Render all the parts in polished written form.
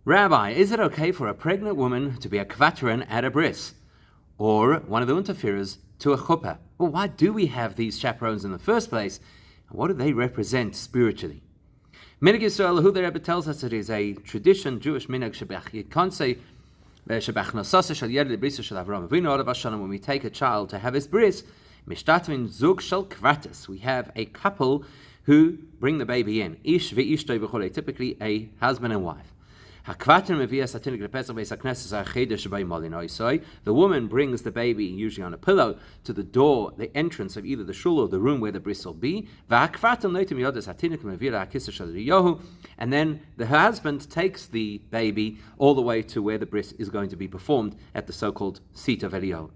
Rabbi, is it okay for a pregnant woman to be a chaperon at a bris? Or one of the interferers to a chuppah? Well, why do we have these chaperones in the first place? And what do they represent spiritually? Minhag Yisrael, who the Rabbi tells us it is a tradition, Jewish minhag, you can't say, when we take a child to have his bris, we have a couple who bring the baby in, typically a husband and wife. The woman brings the baby, usually on a pillow, to the door, the entrance of either the shul or the room where the bris will be. And then the husband takes the baby all the way to where the bris is going to be performed at the so-called seat of Eliyahu.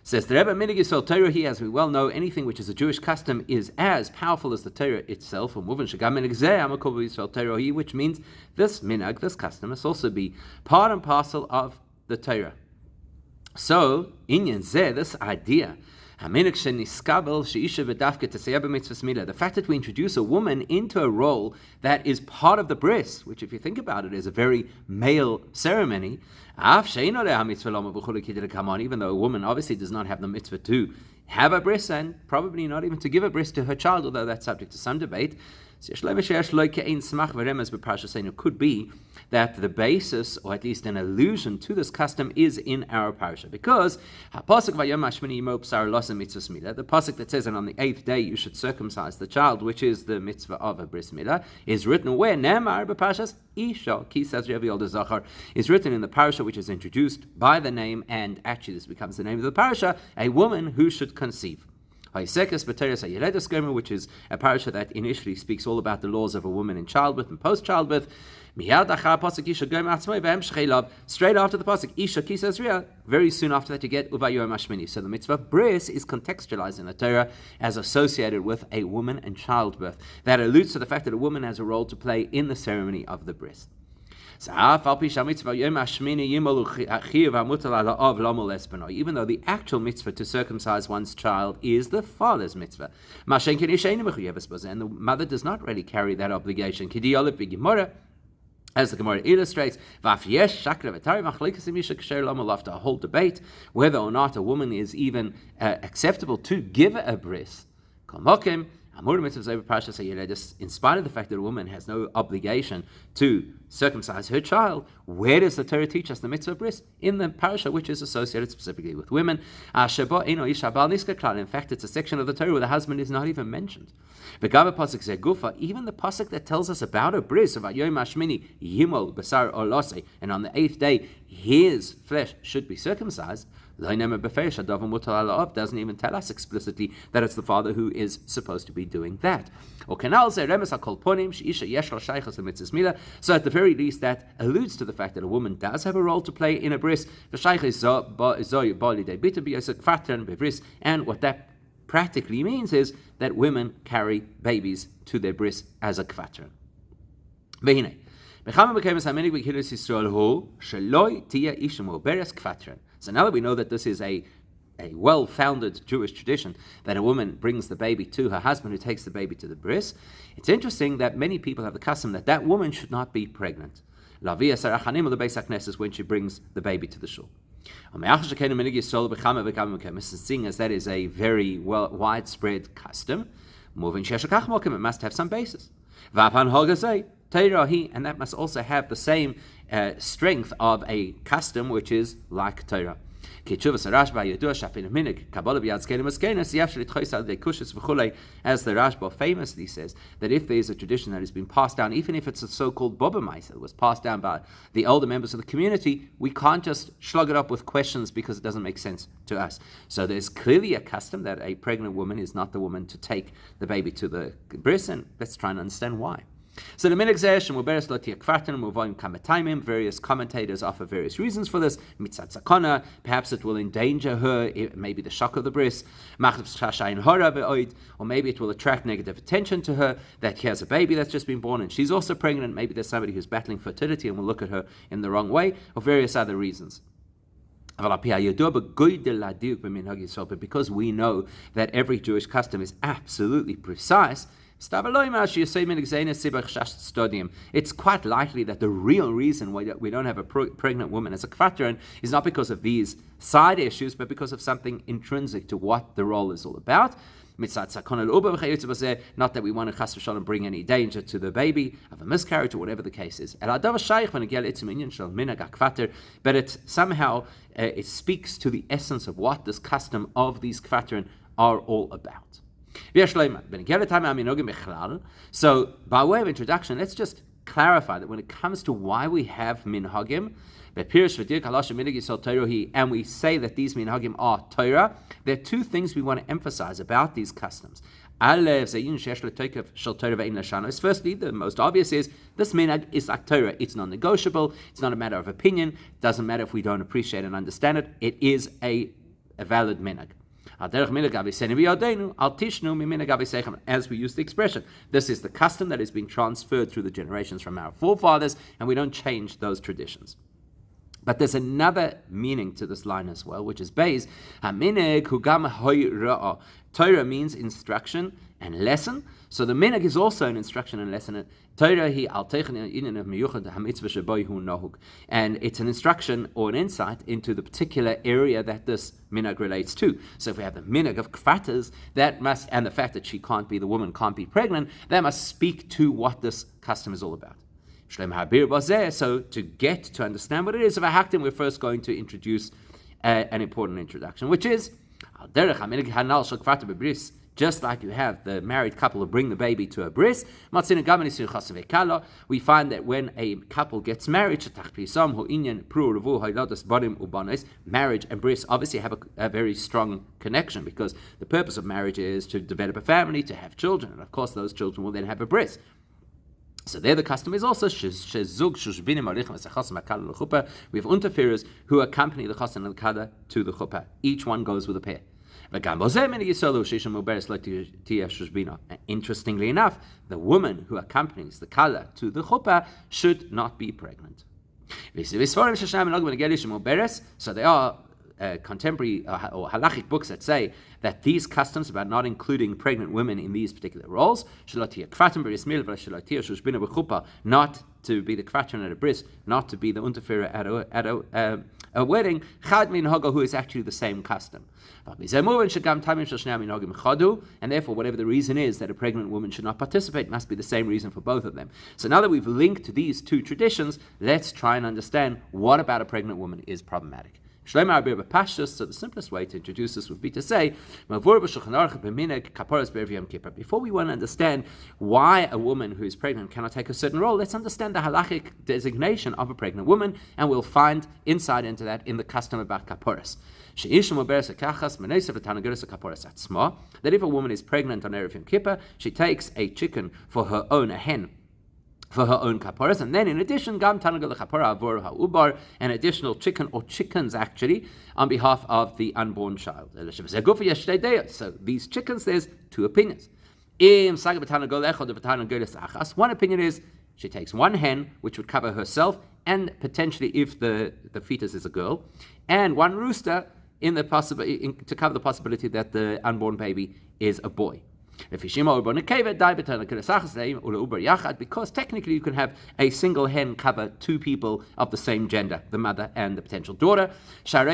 Says the Rebbe, Minhag Yisrael Torah, as we well know, anything which is a Jewish custom is as powerful as the Torah itself, which means this minhag, this custom, must also be part and parcel of the Torah. So, inyan zeh, this idea, the fact that we introduce a woman into a role that is part of the bris, which if you think about it is a very male ceremony, even though a woman obviously does not have the mitzvah to have a bris and probably not even to give a bris to her child, although that's subject to some debate. It could be that the basis, or at least an allusion to this custom, is in our parsha, because the pasuk that says that on the 8th day you should circumcise the child, which is the mitzvah of a bris milah, is written where? Is written in the parsha, which is introduced by the name, and actually this becomes the name of the parsha, a woman who should conceive. Which is a parasha that initially speaks all about the laws of a woman in childbirth and post-childbirth. Straight after the pasuk, Isha ki Tazria, very soon after that you get Uvayom Ashmini. So the mitzvah of bris is contextualized in the Torah as associated with a woman and childbirth. That alludes to the fact that a woman has a role to play in the ceremony of the bris. Even though the actual mitzvah to circumcise one's child is the father's mitzvah, and the mother does not really carry that obligation. As the Gemara illustrates, after a whole debate whether or not a woman is even acceptable to give a bris, in spite of the fact that a woman has no obligation to circumcise her child, where does the Torah teach us the mitzvah of bris? In the parasha which is associated specifically with women. In fact, it's a section of the Torah where the husband is not even mentioned. Even the pasuk that tells us about a bris of and on the 8th day his flesh should be circumcised, doesn't even tell us explicitly that it's the father who is supposed to be doing that. So at the very least, that alludes to the fact that a woman does have a role to play in a bris, and what that practically means is that women carry babies to their bris as a kvatran. So now that we know that this is a well-founded Jewish tradition, that a woman brings the baby to her husband who takes the baby to the bris, it's interesting that many people have the custom that woman should not be pregnant. When she brings the baby to the shul. Seeing as that is a very widespread custom, it must have some basis. And that must also have the same strength of a custom which is like Torah. As the Rashba famously says, that if there is a tradition that has been passed down, even if it's a so-called Baba Maisa that was passed down by the older members of the community, we can't just slug it up with questions because it doesn't make sense to us. So there's clearly a custom that a pregnant woman is not the woman to take the baby to the bris, and let's try and understand why. So the minhag zeh shemuberes lo tia kvartan muvoim kamatayim. Various commentators offer various reasons for this. Mitzat sakana, perhaps it will endanger her, maybe the shock of the bris. Machlef shashayin hora ve'oid, or maybe it will attract negative attention to her that he has a baby that's just been born and she's also pregnant. Maybe there's somebody who's battling fertility and will look at her in the wrong way, or various other reasons. But because we know that every Jewish custom is absolutely precise, It's quite likely that the real reason why we don't have a pregnant woman as a chaperon is not because of these side issues, but because of something intrinsic to what the role is all about. Not that we want to chas v'shalom bring any danger to the baby of a miscarriage or whatever the case is. But it somehow it speaks to the essence of what this custom of these chaperon are all about. So, by way of introduction, let's just clarify that when it comes to why we have minhagim, and we say that these minhagim are Torah, there are two things we want to emphasize about these customs. Firstly, the most obvious is this minhag is like Torah. It's non-negotiable. It's not a matter of opinion. It doesn't matter if we don't appreciate and understand it. It is a valid minhag. As we use the expression, this is the custom that is being transferred through the generations from our forefathers, and we don't change those traditions. But there's another meaning to this line as well, which is Beis. Torah means instruction and lesson. So the minhag is also an instruction and lesson. And it's an instruction or an insight into the particular area that this minhag relates to. So if we have the minhag of kfatas, that must, and the fact that the woman can't be pregnant, that must speak to what this custom is all about. So to understand what it is of a haktim, we're first going to introduce an important introduction, which is just like you have the married couple who bring the baby to a bris, we find that when a couple gets married, marriage and bris obviously have a very strong connection, because the purpose of marriage is to develop a family, to have children, and of course those children will then have a bris. So there the custom is also we have interferers who accompany the chassan and the kala to the chuppah. Each one goes with a pair. Interestingly enough, the woman who accompanies the kala to the chuppah should not be pregnant. So there are contemporary or halachic books that say that these customs about not including pregnant women in these particular roles, not to be the kvatran at a bris, not to be the interferer at a wedding, who is actually the same custom. And therefore, whatever the reason is that a pregnant woman should not participate, must be the same reason for both of them. So now that we've linked these two traditions, let's try and understand what about a pregnant woman is problematic. So the simplest way to introduce this would be to say, before we want to understand why a woman who is pregnant cannot take a certain role, let's understand the halachic designation of a pregnant woman, and we'll find insight into that in the custom about kaporos. That if a woman is pregnant on Erev Yom Kippur, she takes a chicken for her own, a hen, for her own kaporas, and then in addition, gam tanagol kapara avor ha'ubar, an additional chicken or chickens actually on behalf of the unborn child. So these chickens, there's two opinions. One opinion is she takes one hen, which would cover herself, and potentially if the fetus is a girl, and one rooster to cover the possibility that the unborn baby is a boy. Because technically you can have a single hen cover two people of the same gender, the mother and the potential daughter. Because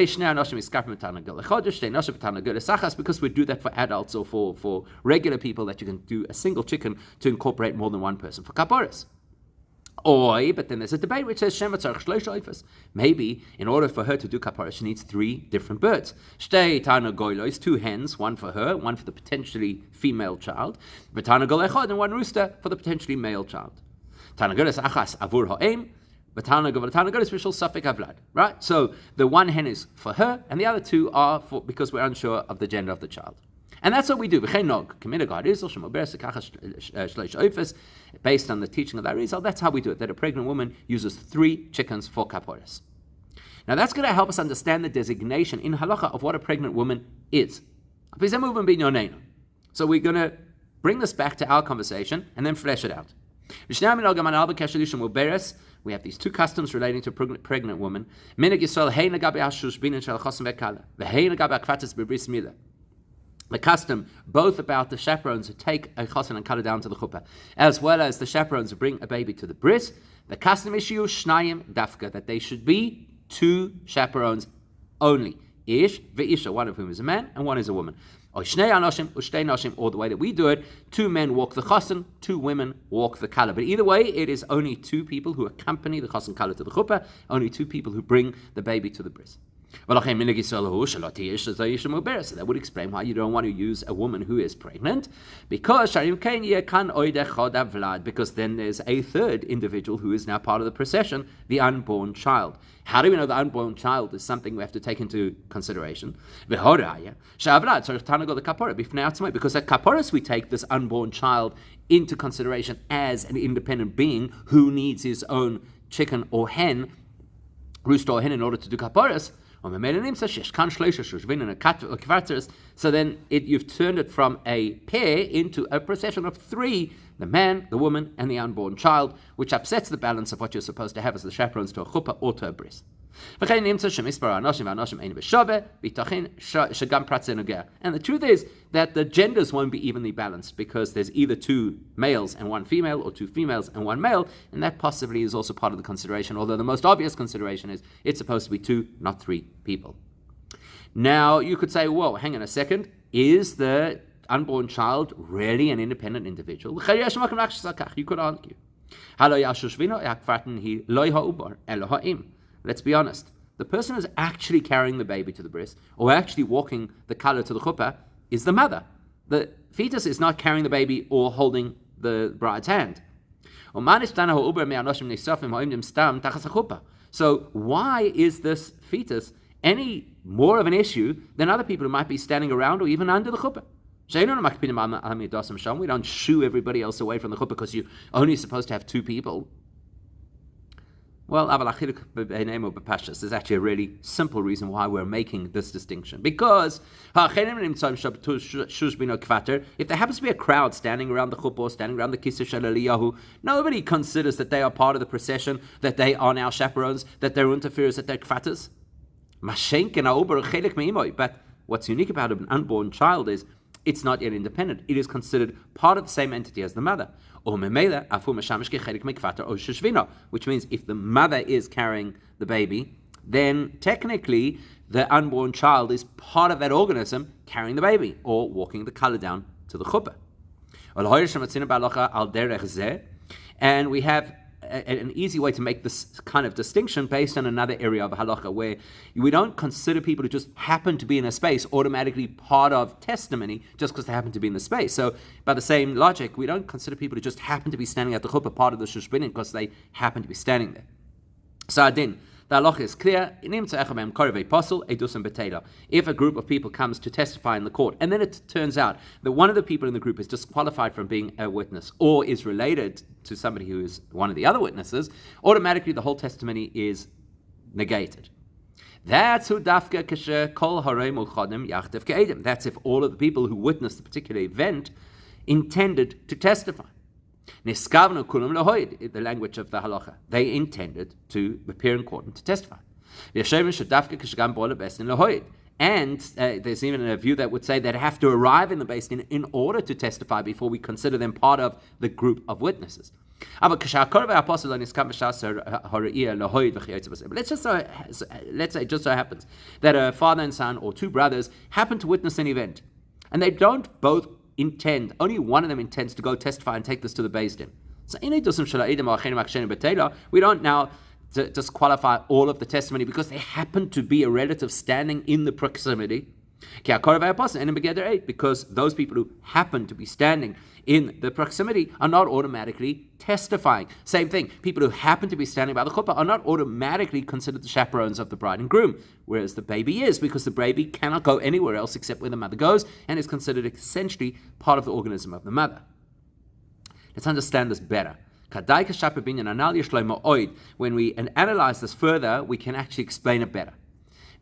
we do that for adults or for regular people, that you can do a single chicken to incorporate more than one person for kaporas. But then there's a debate which says maybe in order for her to do kapara, she needs three different birds. Two hens, one for her, one for the potentially female child, and one rooster for the potentially male child. Right? So the one hen is for her, and the other two are for because we're unsure of the gender of the child. And that's what we do. Based on the teaching of the Arizal, that's how we do it, that a pregnant woman uses 3 chickens for kaporas. Now that's going to help us understand the designation in halacha of what a pregnant woman is. So we're going to bring this back to our conversation and then flesh it out. We have these 2 customs relating to a pregnant woman. the custom both about the chaperones who take a chassan and cut it down to the chuppah, as well as the chaperones who bring a baby to the bris. The custom issue shnayim dafka, that they should be 2 chaperones only. Ish ve'isha, one of whom is a man and one is a woman. Or shnei anoshim, ushtei noshim, or the way that we do it, 2 men walk the chassan, 2 women walk the kala. But either way, it is only 2 people who accompany the chassan kala to the chuppah, only 2 people who bring the baby to the bris. So that would explain why you don't want to use a woman who is pregnant, because then there's a 3rd individual who is now part of the procession, the unborn child. How do we know the unborn child is something we have to take into consideration? Because at kaporos we take this unborn child into consideration as an independent being who needs his own chicken or hen, rooster or hen, in order to do kaporos. So then you've turned it from a pair into a procession of 3, the man, the woman, and the unborn child, which upsets the balance of what you're supposed to have as the chaperones to a chuppah or to a bris. And the truth is that the genders won't be evenly balanced, because there's either 2 males and 1 female, or 2 females and 1 male, and that possibly is also part of the consideration, although the most obvious consideration is it's supposed to be 2, not 3 people. Now, you could say, whoa, hang on a second, is the unborn child really an independent individual? You could argue. Let's be honest. The person who's actually carrying the baby to the bris, or actually walking the kala to the chuppah, is the mother. The fetus is not carrying the baby or holding the bride's hand. So why is this fetus any more of an issue than other people who might be standing around or even under the chuppah? We don't shoo everybody else away from the chuppah because you're only supposed to have 2 people. Well, there's actually a really simple reason why we're making this distinction. Because if there happens to be a crowd standing around the chuppah, standing around the kiseh shel Eliyahu, nobody considers that they are part of the procession, that they are now chaperones, that they're interferers, that they're kvatas. But what's unique about an unborn child is it's not yet independent. It is considered part of the same entity as the mother. Which means if the mother is carrying the baby, then technically the unborn child is part of that organism carrying the baby or walking the kala down to the chuppah. And we have an easy way to make this kind of distinction based on another area of halacha, where we don't consider people who just happen to be in a space automatically part of testimony just because they happen to be in the space. So by the same logic, we don't consider people who just happen to be standing at the chuppah part of the shushbinin because they happen to be standing there. So the halacha is clear. If a group of people comes to testify in the court, and then it turns out that one of the people in the group is disqualified from being a witness or is related to somebody who is one of the other witnesses, automatically the whole testimony is negated. That's who dafka kasher kol harei mulchadim yachtev ke'edim. That's if all of the people who witnessed the particular event intended to testify. Niskavnu kulam lahoid, the language of the halacha. They intended to appear in court and to testify. And there's even a view that would say they have to arrive in the beis din in order to testify before we consider them part of the group of witnesses. Let's say it just so happens that a father and son or 2 brothers happen to witness an event, and they don't both intend, only one of them intends to go testify and take this to the beis din. So we don't now disqualify all of the testimony because they happen to be a relative standing in the proximity. Because those people who happen to be standing in the proximity are not automatically testifying. Same thing, people who happen to be standing by the chuppah are not automatically considered the chaperones of the bride and groom, whereas the baby is, because the baby cannot go anywhere else except where the mother goes and is considered essentially part of the organism of the mother. Let's understand this better. When we analyze this further, we can actually explain it better.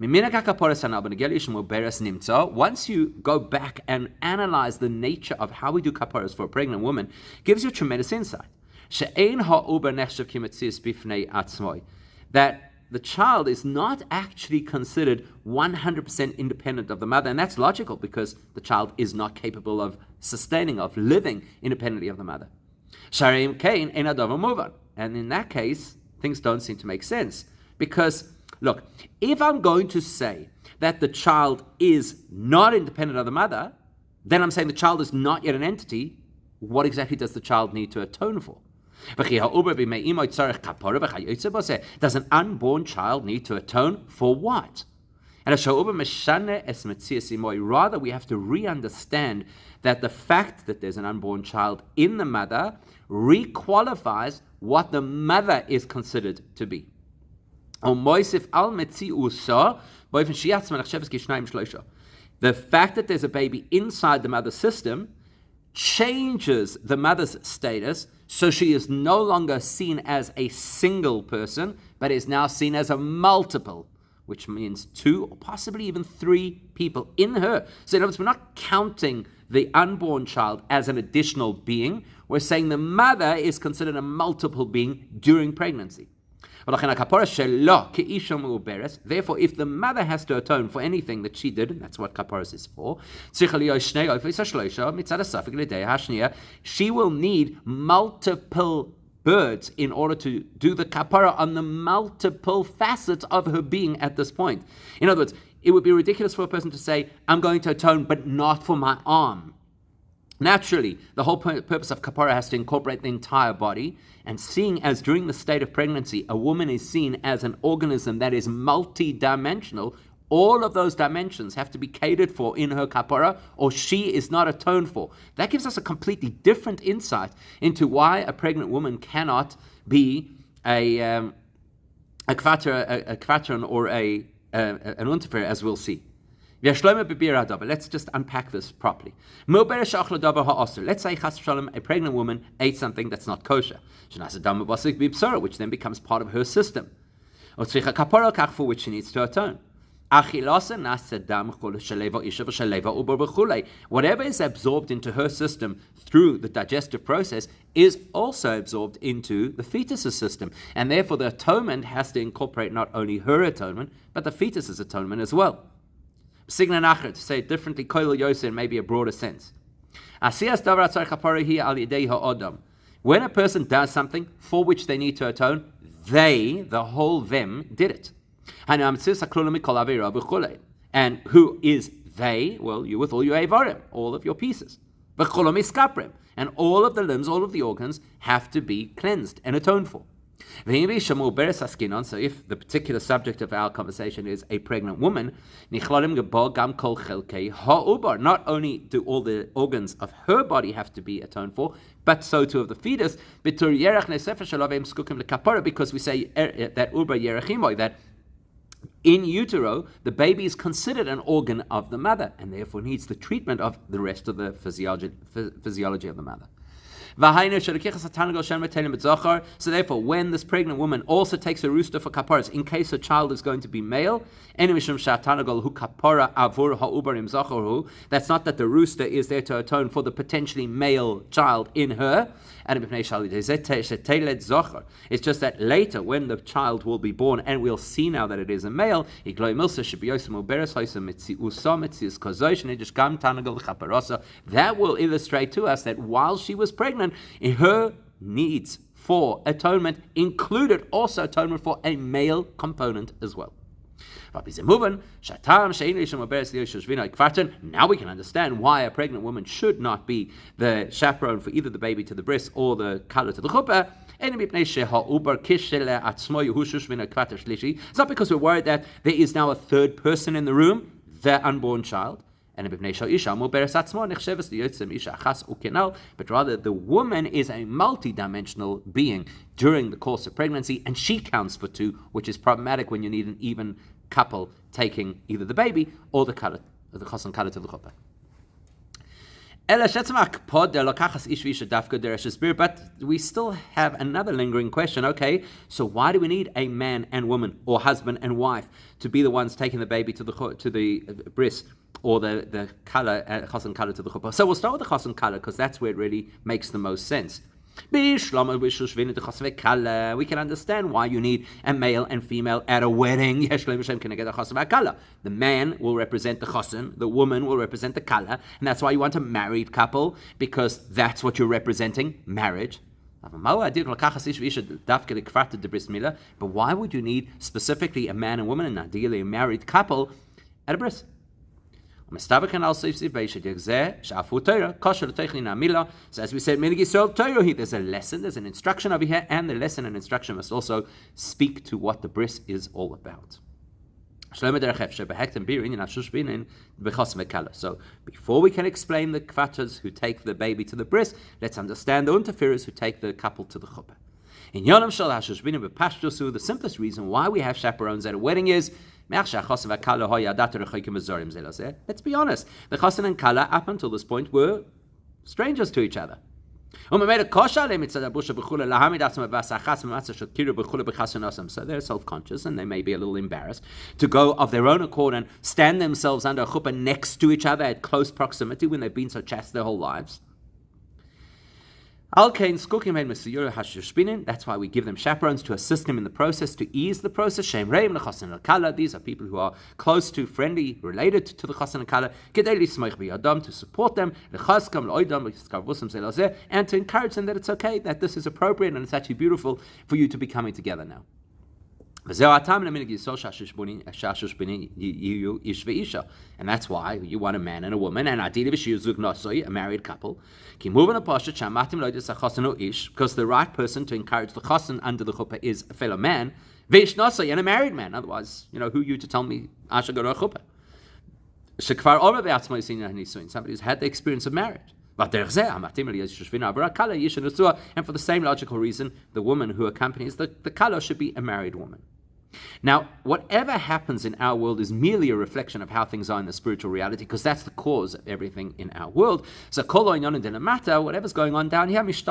Once you go back and analyze the nature of how we do kaparas for a pregnant woman, gives you tremendous insight. That the child is not actually considered 100% independent of the mother, and that's logical because the child is not capable of sustaining, of living independently of the mother. And in that case, things don't seem to make sense. Because, look, if I'm going to say that the child is not independent of the mother, then I'm saying the child is not yet an entity. What exactly does the child need to atone for? Does an unborn child need to atone for what? Rather, we have to re-understand that the fact that there's an unborn child in the mother re-qualifies what the mother is considered to be. The fact that there's a baby inside the mother's system changes the mother's status, so she is no longer seen as a single person, but is now seen as a multiple, which means 2 or possibly even 3 people in her. So in other words, we're not counting the unborn child as an additional being. We're saying the mother is considered a multiple being during pregnancy. Therefore, if the mother has to atone for anything that she did, and that's what kaparos is for, she will need multiple birds in order to do the kapara on the multiple facets of her being at this point. In other words, it would be ridiculous for a person to say, I'm going to atone, but not for my arm. Naturally, the whole purpose of kapara has to incorporate the entire body, and seeing as during the state of pregnancy, a woman is seen as an organism that is multi-dimensional, all of those dimensions have to be catered for in her kapara, or she is not atoned for. That gives us a completely different insight into why a pregnant woman cannot be a kvatron or an unterfer, as we'll see. But let's just unpack this properly. Let's say a pregnant woman ate something that's not kosher, which then becomes part of her system, for which she needs to atone. Whatever is absorbed into her system through the digestive process is also absorbed into the fetus's system, and therefore the atonement has to incorporate not only her atonement, but the fetus's atonement as well. To say it differently, koil yoseh in maybe a broader sense. When a person does something for which they need to atone, they, the whole them, did it. And who is they? Well, you with all your avarim, all of your pieces. And all of the limbs, all of the organs have to be cleansed and atoned for. So if the particular subject of our conversation is a pregnant woman, not only do all the organs of her body have to be atoned for, but so too of the fetus, because we say that in utero, the baby is considered an organ of the mother, and therefore needs the treatment of the rest of the physiology of the mother. So therefore, when this pregnant woman also takes a rooster for kaparas, in case her child is going to be male, that's not that the rooster is there to atone for the potentially male child in her. It's just that later, when the child will be born, and we'll see now that it is a male, that will illustrate to us that while she was pregnant, her needs for atonement included also atonement for a male component as well. Now we can understand why a pregnant woman should not be the chaperone for either the baby to the bris or the kala to the chuppah. It's not because we're worried that there is now a third person in the room, the unborn child. But rather, the woman is a multi-dimensional being during the course of pregnancy, and she counts for 2, which is problematic when you need an even couple taking either the baby or the kala, the chosan kala to the chuppah. But we still have another lingering question. Okay, so why do we need a man and woman, or husband and wife, to be the ones taking the baby to the bris, or the kala, chosan kala to the chuppah? So we'll start with the chosan kala, because that's where it really makes the most sense. We can understand why you need a male and female at a wedding. The man will represent the chosin, the woman will represent the kala, and that's why you want a married couple, because that's what you're representing, marriage. But why would you need specifically a man and woman, and ideally a married couple, at a bris? So as we said, there's a lesson, there's an instruction over here, and the lesson and instruction must also speak to what the bris is all about. So before we can explain the kvatas who take the baby to the bris, let's understand the unterferes who take the couple to the chuppah. In Yonam Shal HaShushbinim B'Pashtusu, the simplest reason why we have chaperones at a wedding is, let's be honest, the chosin and kala up until this point were strangers to each other. So they're self-conscious and they may be a little embarrassed to go of their own accord and stand themselves under a chuppah next to each other at close proximity when they've been so chaste their whole lives. That's why we give them chaperones to assist them in the process, to ease the process. These are people who are close to, friendly, related to the chosin and kala, to support them, and to encourage them that it's okay, that this is appropriate and it's actually beautiful for you to be coming together now. And that's why you want a man and a woman, and a married couple, because the right person to encourage the chosin under the chuppah is a fellow man, and a married man. Otherwise, who are you to tell me I should go to a chuppah? Somebody who's had the experience of marriage. And for the same logical reason, the woman who accompanies the kala should be a married woman. Now, whatever happens in our world is merely a reflection of how things are in the spiritual reality, because that's the cause of everything in our world. So, whatever's going on down here, is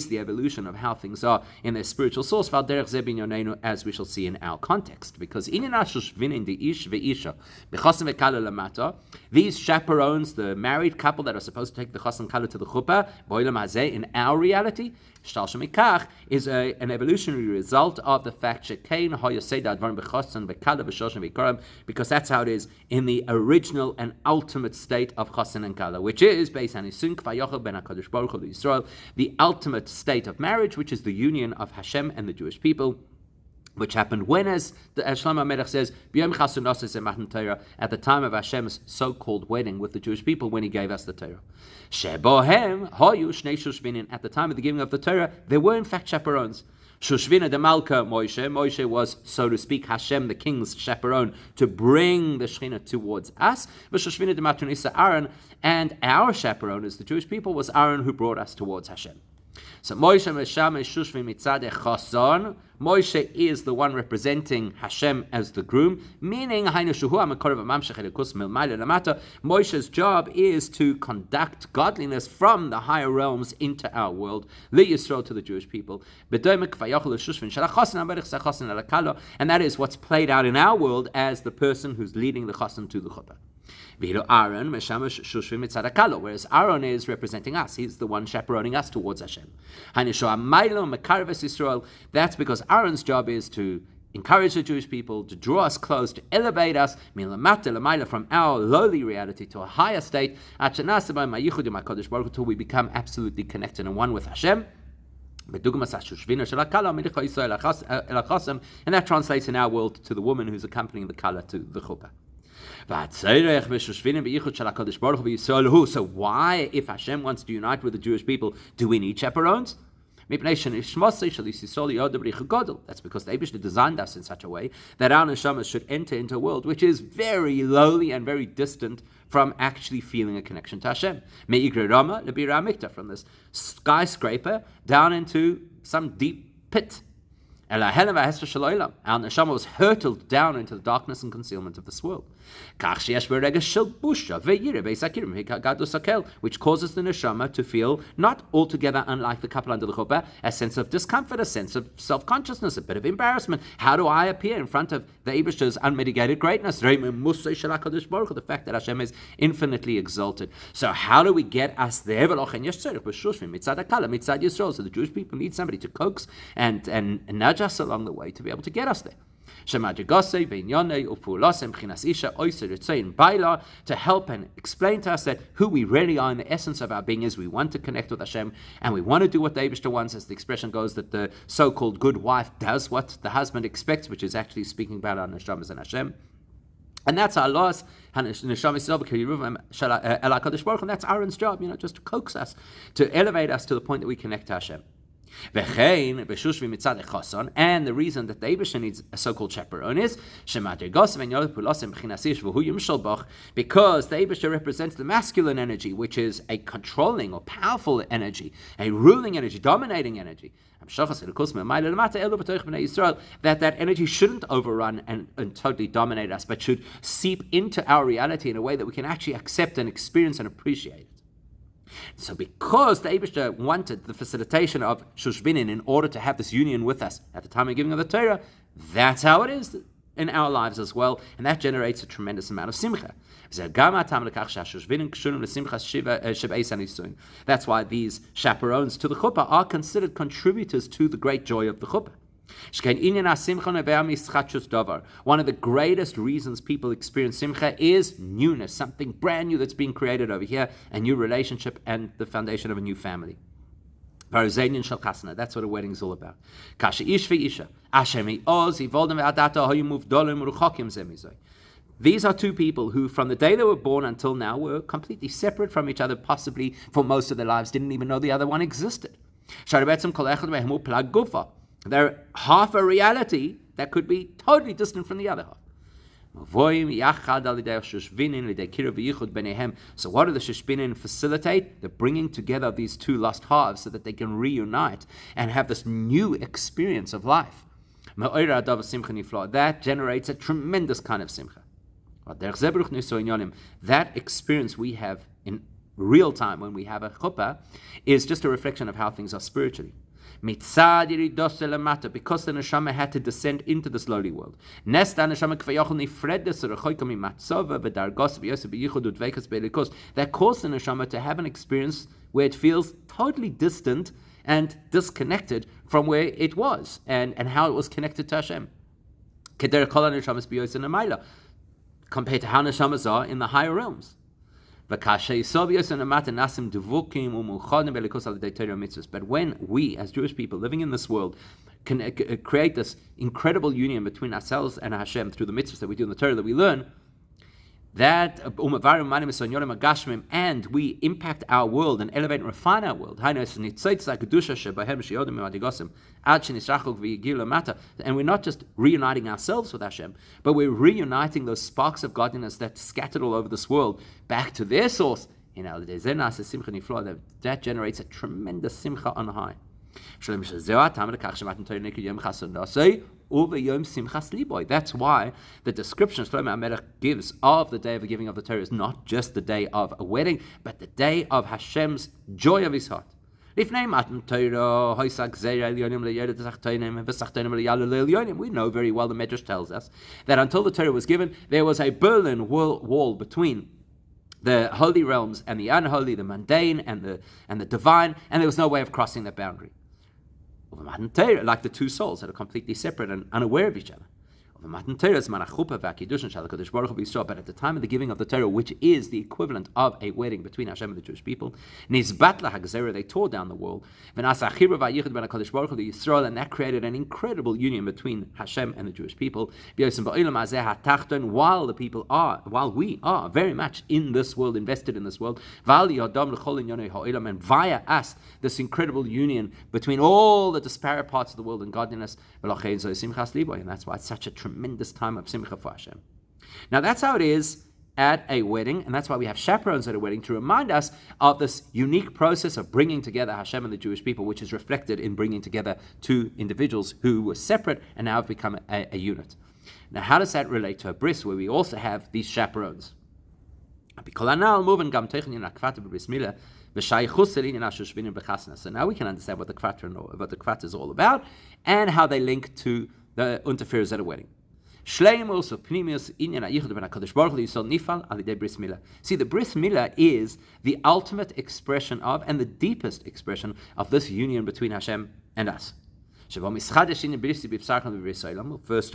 the evolution of how things are in their spiritual source, as we shall see in our context. Because these chaperones, the married couple that are supposed to take the chosin kala to the chuppah, in our reality, is an evolutionary result of the fact because that's how it is in the original and ultimate state of chosin and kala, which is based on the ultimate state of marriage, which is the union of Hashem and the Jewish people, which happened when, as Shlomo Melech says, at the time of Hashem's so-called wedding with the Jewish people, when he gave us the Torah. At the time of the giving of the Torah, there were in fact chaperones. Shushvina de Malka Moshe was, so to speak, Hashem, the king's chaperone, to bring the Shechina towards us. But Shushvina de Matunisa Aaron, and our chaperone as the Jewish people was Aaron, who brought us towards Hashem. So Moshe is the one representing Hashem as the groom, meaning Moshe's job is to conduct godliness from the higher realms into our world, Yisrael, to the Jewish people. And that is what's played out in our world as the person who's leading the chosin to the chuppah. Whereas Aaron is representing us. He's the one chaperoning us towards Hashem. That's because Aaron's job is to encourage the Jewish people, to draw us close, to elevate us from our lowly reality to a higher state, until we become absolutely connected and one with Hashem. And that translates in our world to the woman who's accompanying the kala to the chuppah. So why, if Hashem wants to unite with the Jewish people, do we need chaperones? That's because the Eibishter designed us in such a way that our neshamas should enter into a world which is very lowly and very distant from actually feeling a connection to Hashem. From this skyscraper down into some deep pit. Our neshama was hurtled down into the darkness and concealment of this world, which causes the neshama to feel, not altogether unlike the couple under the chuppah, a sense of discomfort, a sense of self-consciousness, a bit of embarrassment. How do I appear in front of the Eibishter's unmitigated greatness? The fact that Hashem is infinitely exalted. So how do we get us there? So the Jewish people need somebody to coax and nudge us along the way to be able to get us there. To help and explain to us that who we really are in the essence of our being is we want to connect with Hashem, and we want to do what the Eibishter wants, as the expression goes, that the so-called good wife does what the husband expects, which is actually speaking about our neshamas and Hashem. And that's our loss. And that's Aaron's job, just to coax us, to elevate us to the point that we connect to Hashem. And the reason that the Eibishter needs a so-called chaperone is because the Eibishter represents the masculine energy, which is a controlling or powerful energy, a ruling energy, dominating energy. That energy shouldn't overrun and totally dominate us, but should seep into our reality in a way that we can actually accept and experience and appreciate it. So because the Eibishter wanted the facilitation of Shushvinin in order to have this union with us at the time of giving of the Torah, that's how it is in our lives as well, and that generates a tremendous amount of simcha. That's why these chaperones to the chuppah are considered contributors to the great joy of the chuppah. One of the greatest reasons people experience simcha is newness, something brand new that's being created over here, a new relationship and the foundation of a new family. That's what a wedding is all about. These are two people who, from the day they were born until now, were completely separate from each other, possibly for most of their lives, didn't even know the other one existed. They're half a reality that could be totally distant from the other half. So what do the Shishbinin facilitate? The bringing together of these two lost halves so that they can reunite and have this new experience of life. That generates a tremendous kind of simcha. That experience we have in real time when we have a chuppah is just a reflection of how things are spiritually. Because the neshama had to descend into this lowly world. That caused the neshama to have an experience where it feels totally distant and disconnected from where it was and how it was connected to Hashem. Compared to how neshamas are in the higher realms. But when we, as Jewish people living in this world, can create this incredible union between ourselves and Hashem through the mitzvahs that we do in the Torah that we learn, that and we impact our world and elevate and refine our world. And we're not just reuniting ourselves with Hashem, but we're reuniting those sparks of godliness that scattered all over this world back to their source. That generates a tremendous simcha on high. That's why the description Shlomo HaMelech gives of the day of the giving of the Torah is not just the day of a wedding, but the day of Hashem's joy of His heart. We know very well, the Medrash tells us, that until the Torah was given, there was a Berlin wall between the holy realms and the unholy, the mundane and the divine, and there was no way of crossing that boundary. Like the two souls that are completely separate and unaware of each other. But at the time of the giving of the Torah, which is the equivalent of a wedding between Hashem and the Jewish people, they tore down the wall, and that created an incredible union between Hashem and the Jewish people. While we are very much in this world, invested in this world, and via us, this incredible union between all the disparate parts of the world and godliness, and that's why it's such a tremendous time of simcha for Hashem. Now that's how it is at a wedding, and that's why we have chaperones at a wedding, to remind us of this unique process of bringing together Hashem and the Jewish people, which is reflected in bringing together two individuals who were separate and now have become a unit. Now, how does that relate to a bris, where we also have these chaperones? So now we can understand what the kvat is all about, and how they link to the unterfers at a wedding. See, the bris milah is the ultimate expression of, and the deepest expression of, this union between Hashem and us. First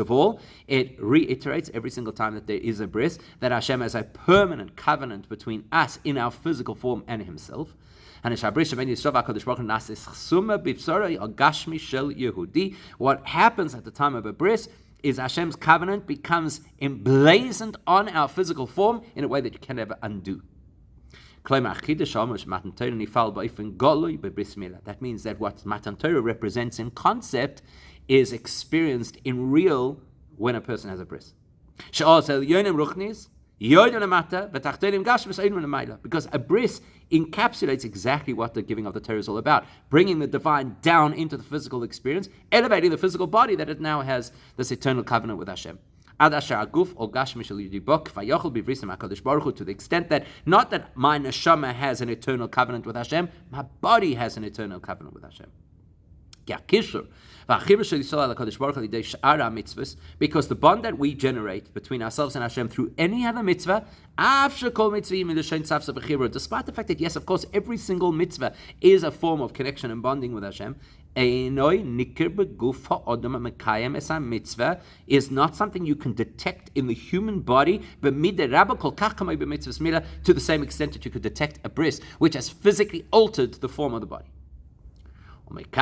of all, it reiterates every single time that there is a bris, that Hashem has a permanent covenant between us in our physical form and Himself. What happens at the time of a bris is Hashem's covenant becomes emblazoned on our physical form in a way that you can never undo. That means that what Matan Torah represents in concept is experienced in real when a person has a bris. Because a bris encapsulates exactly what the giving of the Torah is all about, bringing the divine down into the physical experience, elevating the physical body that it now has this eternal covenant with Hashem. To the extent that not that my neshama has an eternal covenant with Hashem, my body has an eternal covenant with Hashem. Because the bond that we generate between ourselves and Hashem through any other mitzvah, despite the fact that, yes, of course, every single mitzvah is a form of connection and bonding with Hashem, mitzvah is not something you can detect in the human body, but to the same extent that you could detect a bris, which has physically altered the form of the body. And that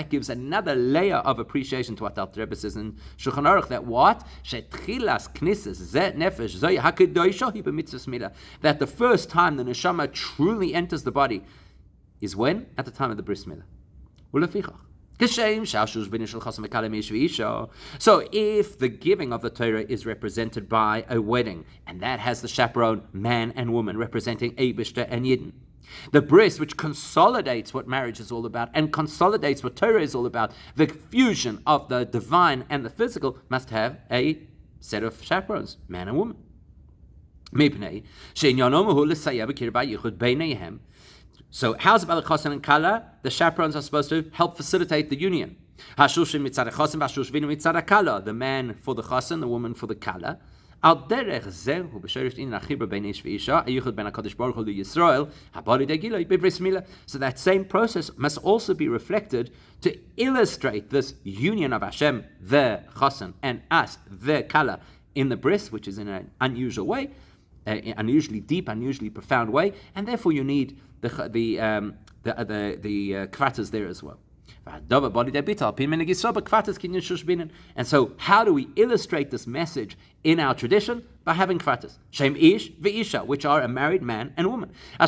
gives another layer of appreciation to what the Rebbe says in Shulchan Aruch, that what? That the first time the neshama truly enters the body is when? At the time of the bris milah. So if the giving of the Torah is represented by a wedding, and that has the chaperone, man and woman, representing Eibishter and Yidden, the bris, which consolidates what marriage is all about and consolidates what Torah is all about, the fusion of the divine and the physical, must have a set of chaperones, man and woman. So how's about the chosen and kala? The chaperones are supposed to help facilitate the union. The man for the chosen, the woman for the kala. So that same process must also be reflected to illustrate this union of Hashem, the chosen, and us, the kala, in the bris, which is in an unusual way, unusually deep, unusually profound way, and therefore you need the kvatas there as well. And so how do we illustrate this message in our tradition? By having kvatas, shem ish ve'isha, which are a married man and woman. The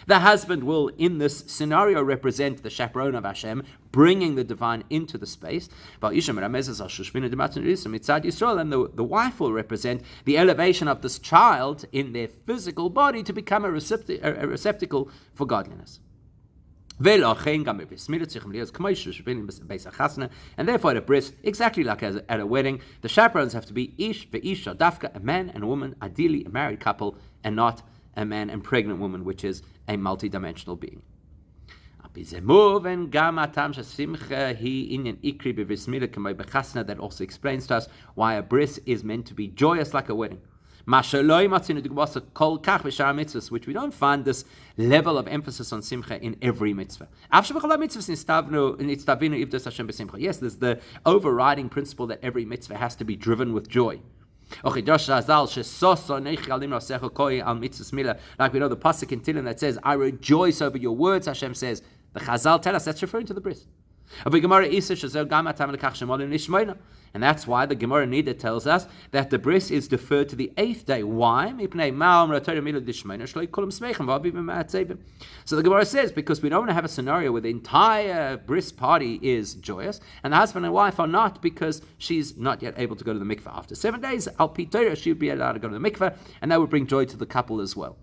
husband will, in this scenario, represent the chaperone of Hashem, bringing the divine into the space. And the wife will represent the elevation of this child in their physical body to become a receptacle for godliness. And therefore at a bris, exactly like at a wedding, the chaperones have to be ish ve'isha dafka, a man and a woman, ideally a married couple, and not a man and pregnant woman, which is a multi-dimensional being. That also explains to us why a bris is meant to be joyous like a wedding. Which we don't find this level of emphasis on simcha in every mitzvah. Yes, there's the overriding principle that every mitzvah has to be driven with joy. Like we know the pasuk in Tehillim that says, I rejoice over your words, Hashem says. The Chazal tell us that's referring to the bris. And that's why the Gemara Nida tells us that the bris is deferred to the 8th day. Why? So the Gemara says, because we don't want to have a scenario where the entire bris party is joyous, and the husband and wife are not, because she's not yet able to go to the mikveh. After 7 days, al pi Torah, she would be allowed to go to the mikveh, and that would bring joy to the couple as well.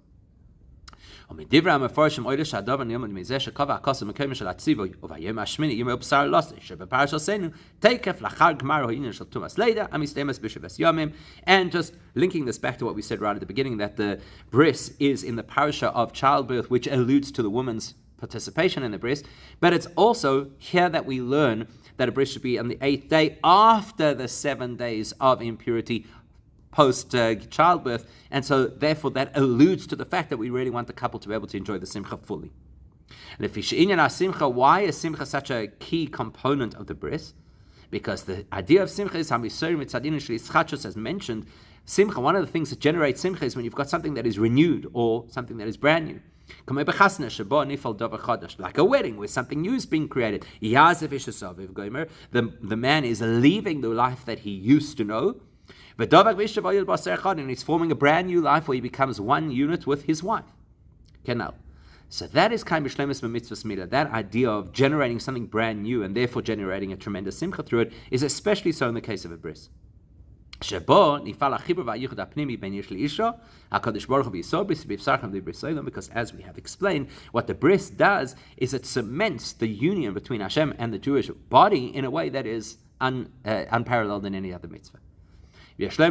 ומדברי המפורשים אוהלה שהדבר נלמד מזה שקבע הכוסף מקיימה של הציווי וביום השמיני ימי בשר לוסי שבפרשה עשינו תקף לאחר גמר העניין של תומאס לידה המסתיימס בשבס ימים. And just linking this back to what we said right at the beginning, that the bris is in the parasha of childbirth, which alludes to the woman's participation in the bris, but it's also here that we learn that a bris should be on the 8th day after the 7 days of impurity post childbirth, and so therefore that alludes to the fact that we really want the couple to be able to enjoy the simcha fully. Why is simcha such a key component of the bris? Because the idea of simcha is as mentioned. Simcha, one of the things that generates simcha is when you've got something that is renewed or something that is brand new. Like a wedding where something new is being created. The man is leaving the life that he used to know, and he's forming a brand new life where he becomes one unit with his wife. Now, so that is kaim b'shlemus b'mitzvahs milah. That idea of generating something brand new and therefore generating a tremendous simcha through it is especially so in the case of a bris. Because as we have explained, what the bris does is it cements the union between Hashem and the Jewish body in a way that is unparalleled in any other mitzvah. You'll say,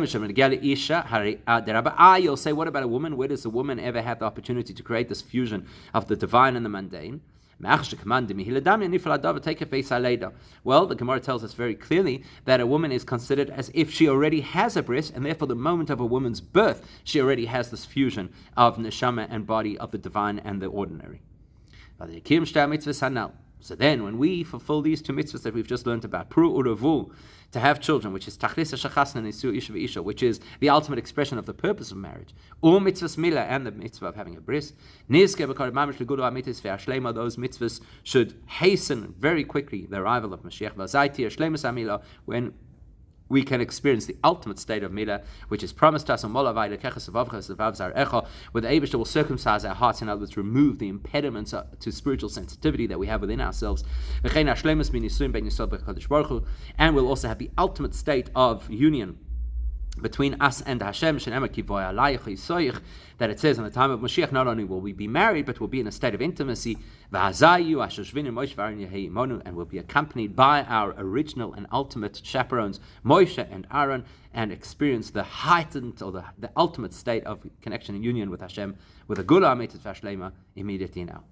what about a woman? Where does a woman ever have the opportunity to create this fusion of the divine and the mundane? Well, the Gemara tells us very clearly that a woman is considered as if she already has a bris, and therefore the moment of a woman's birth, she already has this fusion of neshama and body, of the divine and the ordinary. So then, when we fulfill these two mitzvahs that we've just learned about, pru uravu, to have children, which is tachlis hashachasna nisu isha v'isha, which is the ultimate expression of the purpose of marriage, or mitzvahs milah, and the mitzvah of having a bris, nizke b'kar mamish l'gudu ha'mitzvahs ve'ashlema, those mitzvahs should hasten very quickly the arrival of Mashiach v'azayti ashlemus ha'milah, when we can experience the ultimate state of milah, which is promised to us on where the Eibishter will circumcise our hearts, in other words, remove the impediments to spiritual sensitivity that we have within ourselves. And we'll also have the ultimate state of union between us and Hashem, that it says in the time of Mashiach, not only will we be married, but we'll be in a state of intimacy, and we'll be accompanied by our original and ultimate chaperones, Moshe and Aaron, and experience the heightened, or the ultimate state of connection and union with Hashem, with a gula ametet vashlema immediately now.